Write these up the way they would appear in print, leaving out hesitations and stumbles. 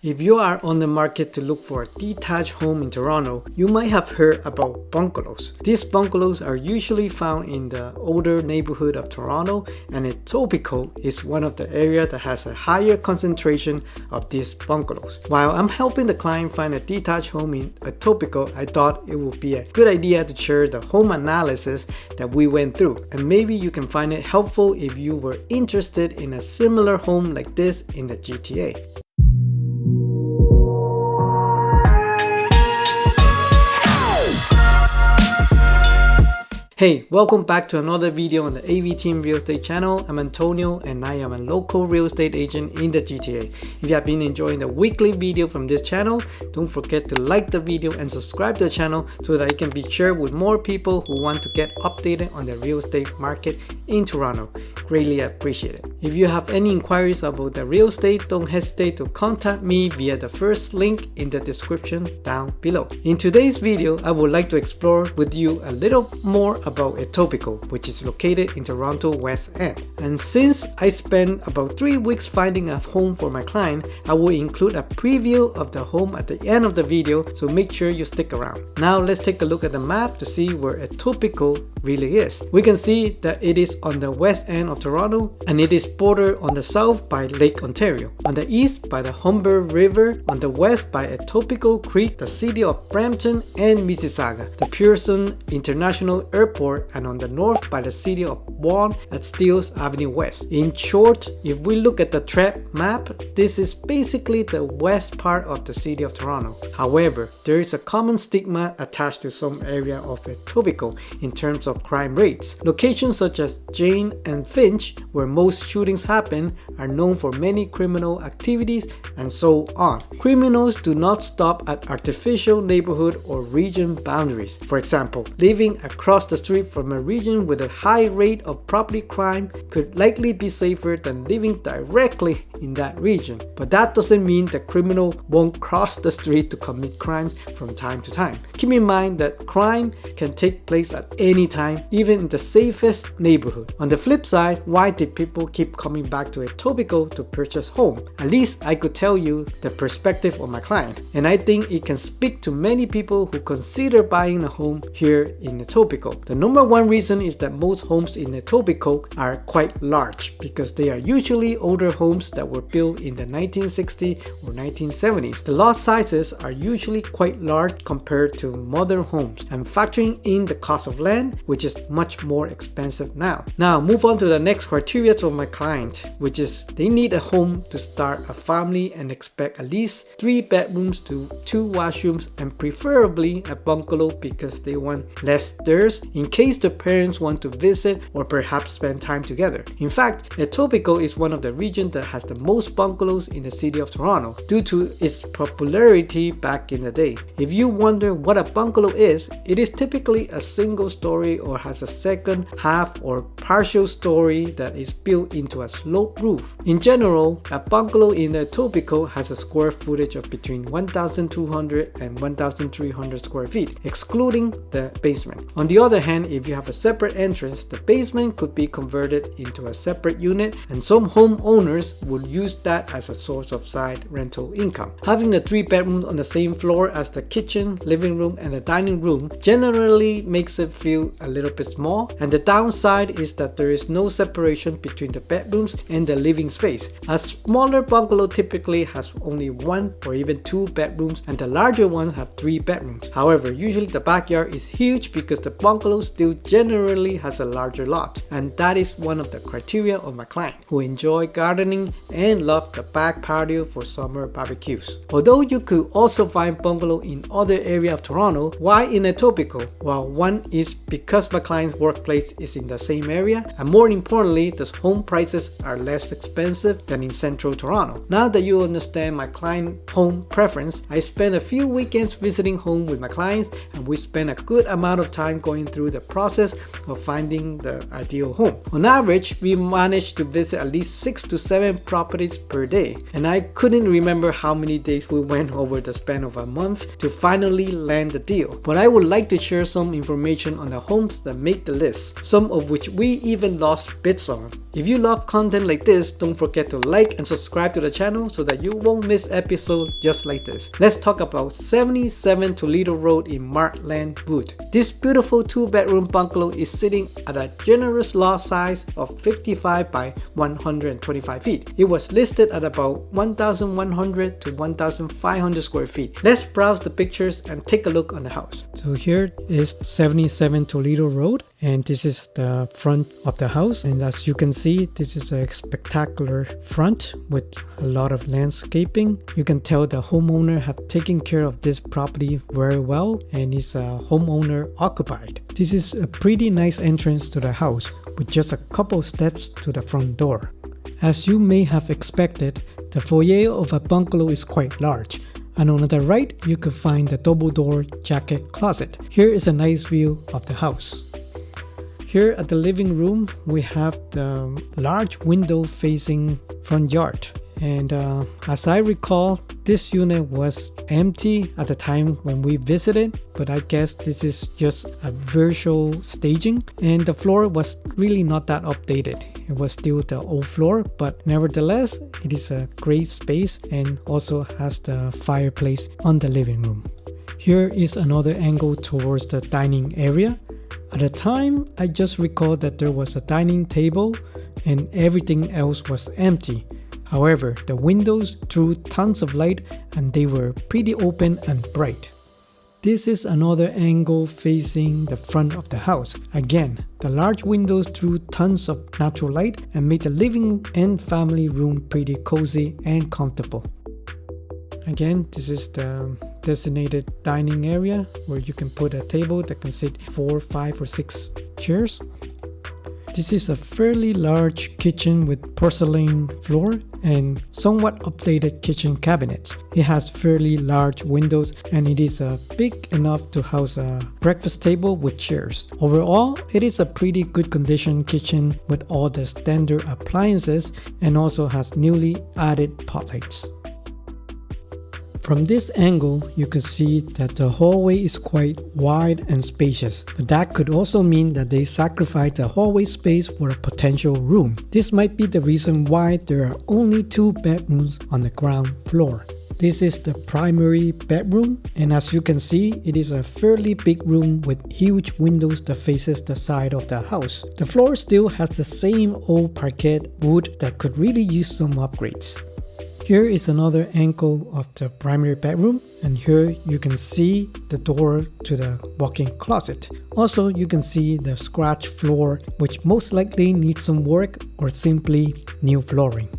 If you are on the market to look for a detached home in Toronto, you might have heard about bungalows. These bungalows are usually found in the older neighborhood of Toronto, and Etobicoke is one of the areas that has a higher concentration of these bungalows. While I'm helping the client find a detached home in Etobicoke, I thought it would be a good idea to share the home analysis that we went through, and maybe you can find it helpful if you were interested in a similar home like this in the GTA. Hey, welcome back to another video on the AV Team Real Estate channel. I'm Antonio and I am a local real estate agent in the GTA. If you have been enjoying the weekly video from this channel, don't forget to like the video and subscribe to the channel so that it can be shared with more people who want to get updated on the real estate market in Toronto. Greatly appreciate it. If you have any inquiries about the real estate, don't hesitate to contact me via the first link in the description down below. In today's video, I would like to explore with you a little more about Etobicoke, which is located in Toronto West End. And since I spent about 3 weeks finding a home for my client, I will include a preview of the home at the end of the video, so make sure you stick around. Now let's take a look at the map to see where Etobicoke really is. We can see that it is on the west end of Toronto, and it is bordered on the south by Lake Ontario, on the east by the Humber River, on the west by Etobicoke Creek, the city of Brampton and Mississauga, the Pearson International Airport, and on the north by the city of Vaughan at Steeles Avenue West. In short, if we look at the track map, this is basically the west part of the city of Toronto. However, there is a common stigma attached to some area of Etobicoke in terms of crime rates. Locations such as Jane and Finch, where most shootings happen, are known for many criminal activities and so on. Criminals do not stop at artificial neighborhood or region boundaries. For example, living across the street from a region with a high rate of property crime could likely be safer than living directly in that region. But that doesn't mean that criminals won't cross the street to commit crimes from time to time. Keep in mind that crime can take place at any time, even in the safest neighborhood. On the flip side, why did people keep coming back to Etobicoke to purchase home? At least I could tell you the perspective of my client, and I think it can speak to many people who consider buying a home here in Etobicoke. The number one reason is that most homes in Etobicoke are quite large because they are usually older homes that were built in the 1960s or 1970s. The lot sizes are usually quite large compared to modern homes, and factoring in the cost of land, which is much more expensive now. Now move on to the next criteria of my client, which is they need a home to start a family and expect at least 3 bedrooms to 2 washrooms, and preferably a bungalow because they want less stairs in case the parents want to visit or perhaps spend time together. In fact, Etobicoke is one of the regions that has the most bungalows in the city of Toronto due to its popularity back in the day. If you wonder what a bungalow is, it is typically a single story or has a second half or partial story that is built into a sloped roof. In general, a bungalow in Etobicoke has a square footage of between 1,200 and 1,300 square feet, excluding the basement. On the other hand, if you have a separate entrance, the basement could be converted into a separate unit, and some homeowners will use that as a source of side rental income. Having the 3 bedrooms on the same floor as the kitchen, living room, and the dining room generally makes it feel a little bit small, and the downside is that there is no separation between the bedrooms and the living space. A smaller bungalow typically has only 1 or even 2 bedrooms, and the larger ones have 3 bedrooms. However, usually the backyard is huge because the bungalow still generally has a larger lot, and that is one of the criteria of my client, who enjoy gardening and love the back patio for summer barbecues. Although you could also find bungalow in other areas of Toronto, why in Etobicoke? Well, one is because my client's workplace is in the same area, and more importantly, the home prices are less expensive than in central Toronto. Now that you understand my client home preference, I spend a few weekends visiting home with my clients, and we spend a good amount of time going through through the process of finding the ideal home. On average, we managed to visit at least 6 to 7 properties per day, and I couldn't remember how many days we went over the span of a month to finally land the deal. But I would like to share some information on the homes that make the list, some of which we even lost bids on. If you love content like this, don't forget to like and subscribe to the channel so that you won't miss episodes just like this. Let's talk about 77 Toledo Road in Martland Wood. This beautiful 2-bedroom bungalow is sitting at a generous lot size of 55 by 125 feet. It was listed at about 1,100 to 1,500 square feet. Let's browse the pictures and take a look on the house. So here is 77 Toledo Road, and this is the front of the house, and as you can see, this is a spectacular front with a lot of landscaping. You can tell the homeowner have taken care of this property very well, and is a homeowner occupied. This is a pretty nice entrance to the house with just a couple steps to the front door. As you may have expected, the foyer of a bungalow is quite large, and on the right you can find the double door jacket closet. Here is a nice view of the house. Here at the living room, we have the large window facing front yard. And as I recall, this unit was empty at the time when we visited, but I guess this is just a virtual staging, and the floor was really not that updated. It was still the old floor, but nevertheless, it is a great space and also has the fireplace on the living room. Here is another angle towards the dining area. At the time, I just recalled that there was a dining table and everything else was empty. However, the windows drew tons of light and they were pretty open and bright. This is another angle facing the front of the house. Again, the large windows drew tons of natural light and made the living and family room pretty cozy and comfortable. Again, this is the designated dining area where you can put a table that can sit 4, 5 or 6 chairs. This is a fairly large kitchen with porcelain floor and somewhat updated kitchen cabinets. It has fairly large windows and it is big enough to house a breakfast table with chairs. Overall, it is a pretty good condition kitchen with all the standard appliances and also has newly added pot lights. From this angle, you can see that the hallway is quite wide and spacious, but that could also mean that they sacrificed the hallway space for a potential room. This might be the reason why there are only 2 bedrooms on the ground floor. This is the primary bedroom, and as you can see, it is a fairly big room with huge windows that faces the side of the house. The floor still has the same old parquet wood that could really use some upgrades. Here is another angle of the primary bedroom, and here you can see the door to the walk-in closet. Also, you can see the scratch floor, which most likely needs some work or simply new flooring.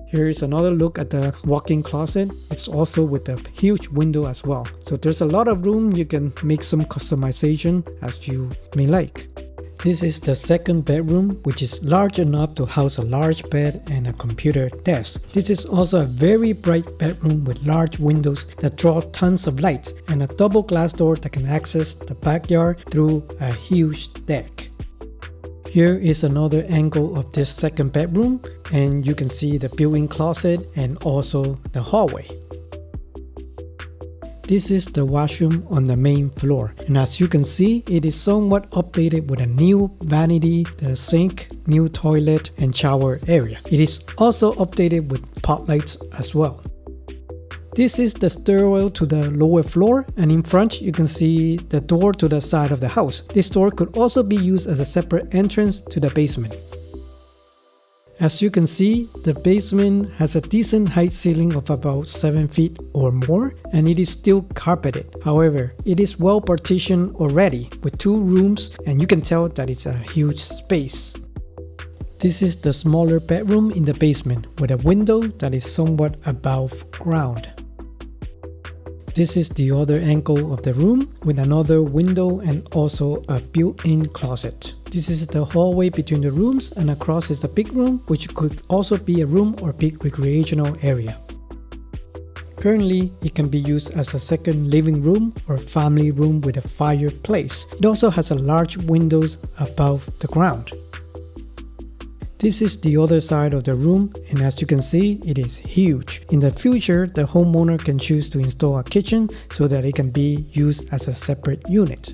Here is another look at the walk-in closet. It's also with a huge window as well. So there's a lot of room. You can make some customization as you may like. This is the second bedroom, which is large enough to house a large bed and a computer desk. This is also a very bright bedroom with large windows that draw tons of lights and a double glass door that can access the backyard through a huge deck. Here is another angle of this second bedroom, and you can see the built-in closet and also the hallway. This is the washroom on the main floor, and as you can see, it is somewhat updated with a new vanity, the sink, new toilet and shower area. It is also updated with pot lights as well. This is the stairwell to the lower floor, and in front you can see the door to the side of the house. This door could also be used as a separate entrance to the basement. As you can see, the basement has a decent height ceiling of about 7 feet or more, and it is still carpeted. However, it is well partitioned already with 2 rooms, and you can tell that it's a huge space. This is the smaller bedroom in the basement with a window that is somewhat above ground. This is the other angle of the room with another window and also a built-in closet. This is the hallway between the rooms, and across is the big room, which could also be a room or big recreational area. Currently, it can be used as a second living room or family room with a fireplace. It also has a large windows above the ground. This is the other side of the room, and as you can see, it is huge. In the future, the homeowner can choose to install a kitchen so that it can be used as a separate unit.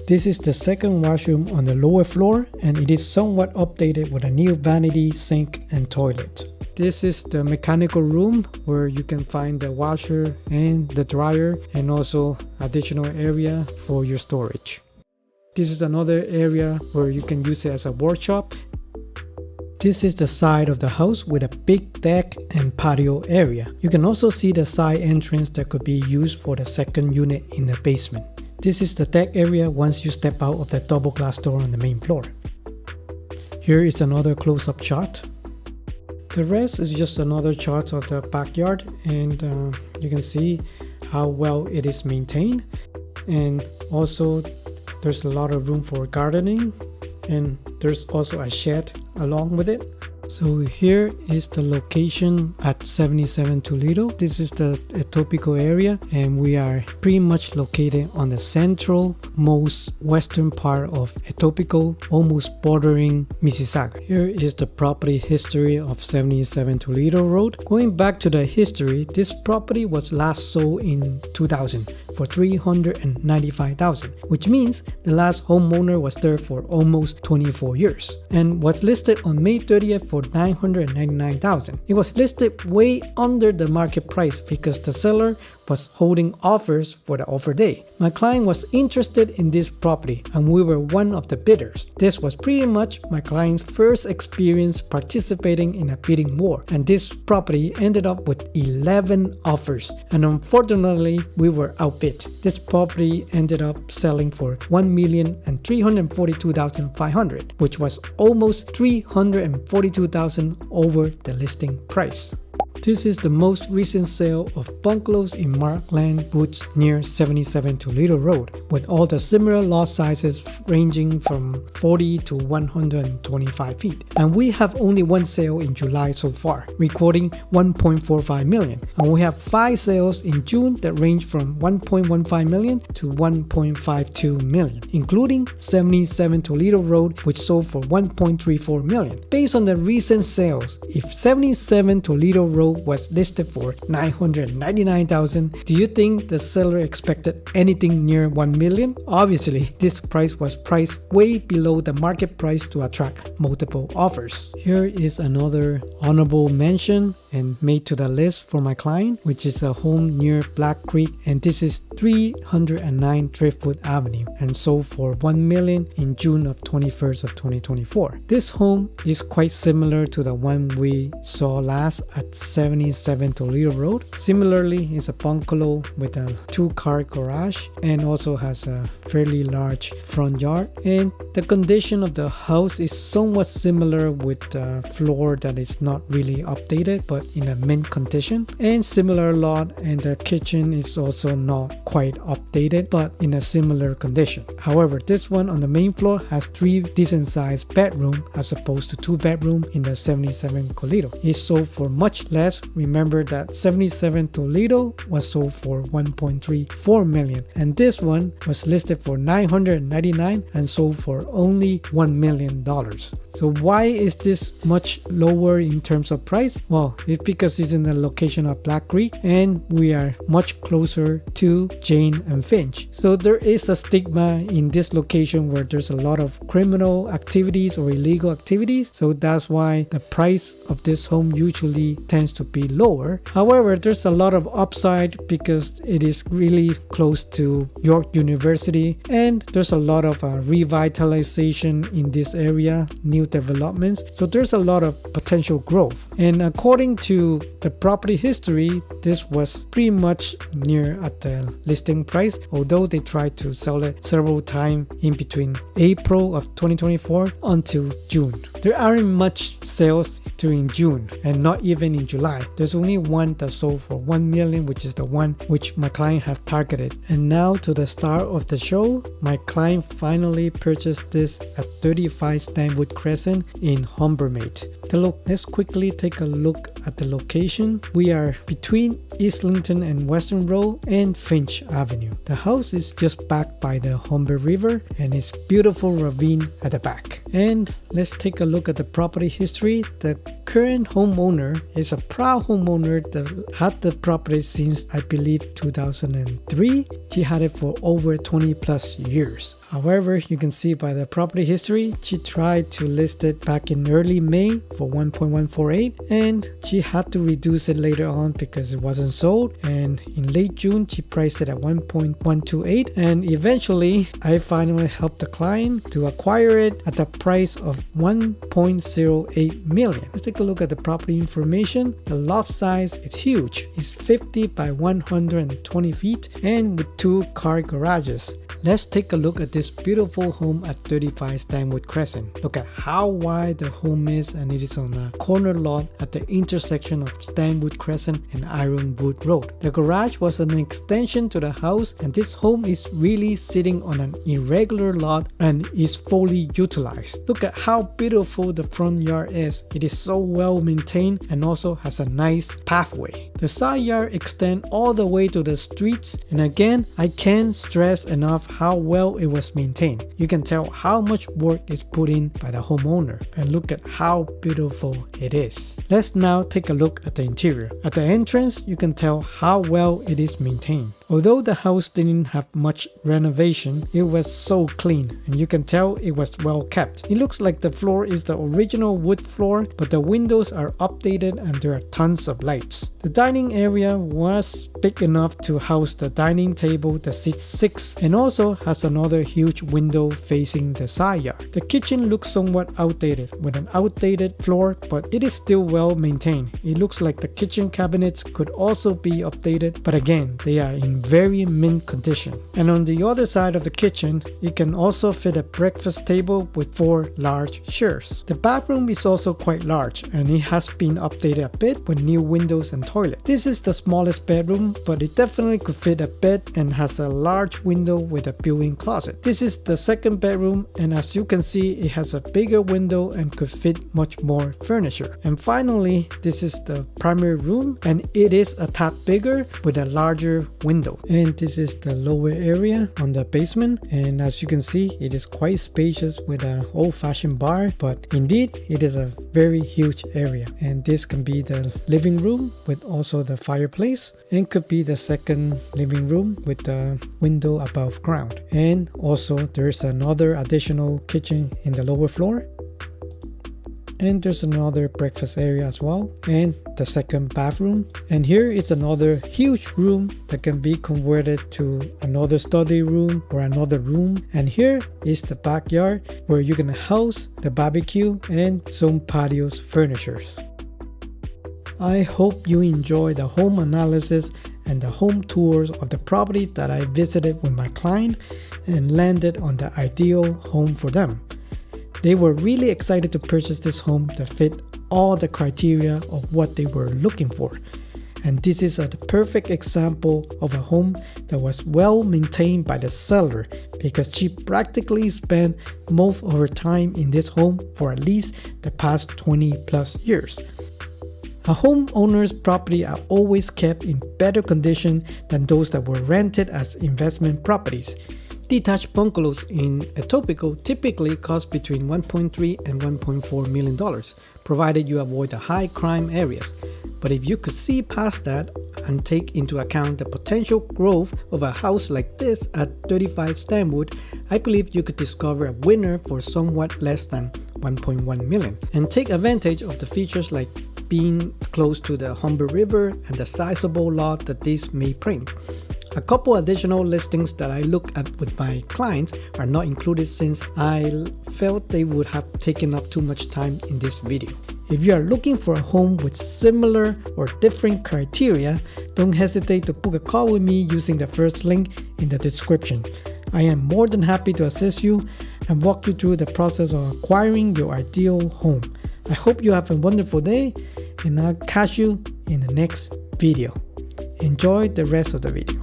This is the second washroom on the lower floor, and it is somewhat updated with a new vanity, sink, and toilet. This is the mechanical room where you can find the washer and the dryer, and also additional area for your storage. This is another area where you can use it as a workshop. This is the side of the house with a big deck and patio area. You can also see the side entrance that could be used for the second unit in the basement. This is the deck area once you step out of the double glass door on the main floor. Here is another close-up shot. The rest is just another shot of the backyard, and you can see how well it is maintained. And also there's a lot of room for gardening, and there's also a shed along with it. So here is the location at 77 Toledo. This is the Etobicoke area, and we are pretty much located on the central most western part of Etobicoke, almost bordering Mississauga. Here is the property history of 77 Toledo Road. Going back to the history, this property was last sold in 2000 for $395,000, which means the last homeowner was there for almost 24 years, and was listed on May 30th for $999,000. It was listed way under the market price because the seller was holding offers for the offer day. My client was interested in this property, and we were one of the bidders. This was pretty much my client's first experience participating in a bidding war, and this property ended up with 11 offers, and unfortunately we were outbid. This property ended up selling for $1,342,500, which was almost $342,000 over the listing price. This is the most recent sale of bungalows in Markland Woods near 77 Toledo Road, with all the similar lot sizes ranging from 40 to 125 feet. And we have only one sale in July so far, recording $1.45 million. And we have 5 sales in June that range from $1.15 million to $1.52 million, including 77 Toledo Road, which sold for $1.34 million. Based on the recent sales, if 77 Toledo Road was listed for $999,000, do you think the seller expected anything near $1 million? Obviously, this price was priced way below the market price to attract multiple offers. Here is another honorable mention and made to the list for my client, which is a home near Black Creek, and this is 309 Driftwood Avenue, and sold for $1 million in June of 2024. This home is quite similar to the one we saw last at 77 Toledo Road. Similarly, it's a bungalow with a 2-car garage and also has a fairly large front yard, and the condition of the house is somewhat similar with the floor that is not really updated but in a mint condition, and similar lot, and the kitchen is also not quite updated but in a similar condition. However, this one on the main floor has 3 decent sized bedrooms as opposed to 2 bedrooms in the 77 Toledo. It sold for much less. Remember that 77 Toledo was sold for $1.34 million, and this one was listed for $999,000 and sold for only $1 million. So why is this much lower in terms of price? Well, it's because it's in the location of Black Creek, and we are much closer to Jane and Finch. So there is a stigma in this location where there's a lot of criminal activities or illegal activities, so that's why the price of this home usually tends to be lower. However, there's a lot of upside because it is really close to York University, and there's a lot of revitalization in this area, new developments, so there's a lot of potential growth. And according to the property history, this was pretty much near at the listing price, although they tried to sell it several times in between April of 2024 until June. There aren't much sales during June, and not even in July. There's only one that sold for $1 million, which is the one which my client have targeted. And now to the start of the show, my client finally purchased this at 35 Stanwood Crescent in Humbermaid. Let's quickly take a look at the location, we are between Islington and Western Road and Finch Avenue. The house is just backed by the Humber River and its beautiful ravine at the back. And let's take a look at the property history. The current homeowner is a proud homeowner that had the property since I believe 2003. She had it for over 20 plus years. However, you can see by the property history, she tried to list it back in early May for 1.148 and she had to reduce it later on because it wasn't sold, and in late June she priced it at 1.128 and eventually I finally helped the client to acquire it at the price of 1.08 million. Let's take a look at the property information. The lot size is huge. It's 50 by 120 feet and with 2 car garages. Let's take a look at this beautiful home at 35 Stanwood Crescent. Look at how wide the home is, and it is on a corner lot at the intersection of Stanwood Crescent and Ironwood Road. The garage was an extension to the house, and this home is really sitting on an irregular lot and is fully utilized. Look at how beautiful the front yard is. It is so well maintained and also has a nice pathway. The side yard extends all the way to the streets, and again, I can't stress enough how well it was maintained. You can tell how much work is put in by the homeowner, and look at how beautiful it is. Let's now take a look at the interior. At the entrance, you can tell how well it is maintained. Although the house didn't have much renovation, it was so clean and you can tell it was well kept. It looks like the floor is the original wood floor, but the windows are updated and there are tons of lights. The dining area was big enough to house the dining table that seats 6 and also has another huge window facing the side yard. The kitchen looks somewhat outdated with an outdated floor, but it is still well maintained. It looks like the kitchen cabinets could also be updated, but again, they are in very mint condition. And on the other side of the kitchen, it can also fit a breakfast table with 4 large chairs. The bathroom is also quite large and it has been updated a bit with new windows and toilet. This is the smallest bedroom, but it definitely could fit a bed and has a large window with a built-in closet. This is the second bedroom, and as you can see, it has a bigger window and could fit much more furniture. And finally, this is the primary room, and it is a tad bigger with a larger window. And this is the lower area on the basement, and as you can see, it is quite spacious with an old-fashioned bar, but indeed it is a very huge area. And this can be the living room with also the fireplace, and could be the second living room with the window above ground. And also there's another additional kitchen in the lower floor, and there's another breakfast area as well, and the second bathroom. And here is another huge room that can be converted to another study room or another room. And here is the backyard where you can house the barbecue and some patio furnitures. I hope you enjoy the home analysis and the home tours of the property that I visited with my client and landed on the ideal home for them. They were really excited to purchase this home that fit all the criteria of what they were looking for. And this is a perfect example of a home that was well maintained by the seller, because she practically spent most of her time in this home for at least the past 20 plus years. A homeowner's property are always kept in better condition than those that were rented as investment properties. Detached bungalows in Etobicoke typically cost between $1.3 and $1.4 million, provided you avoid the high crime areas. But if you could see past that and take into account the potential growth of a house like this at 35 Stanwood, I believe you could discover a winner for somewhat less than $1.1 million and take advantage of the features like being close to the Humber River and the sizable lot that this may bring. A couple additional listings that I look at with my clients are not included since I felt they would have taken up too much time in this video. If you are looking for a home with similar or different criteria, don't hesitate to book a call with me using the first link in the description. I am more than happy to assist you and walk you through the process of acquiring your ideal home. I hope you have a wonderful day, and I'll catch you in the next video. Enjoy the rest of the video.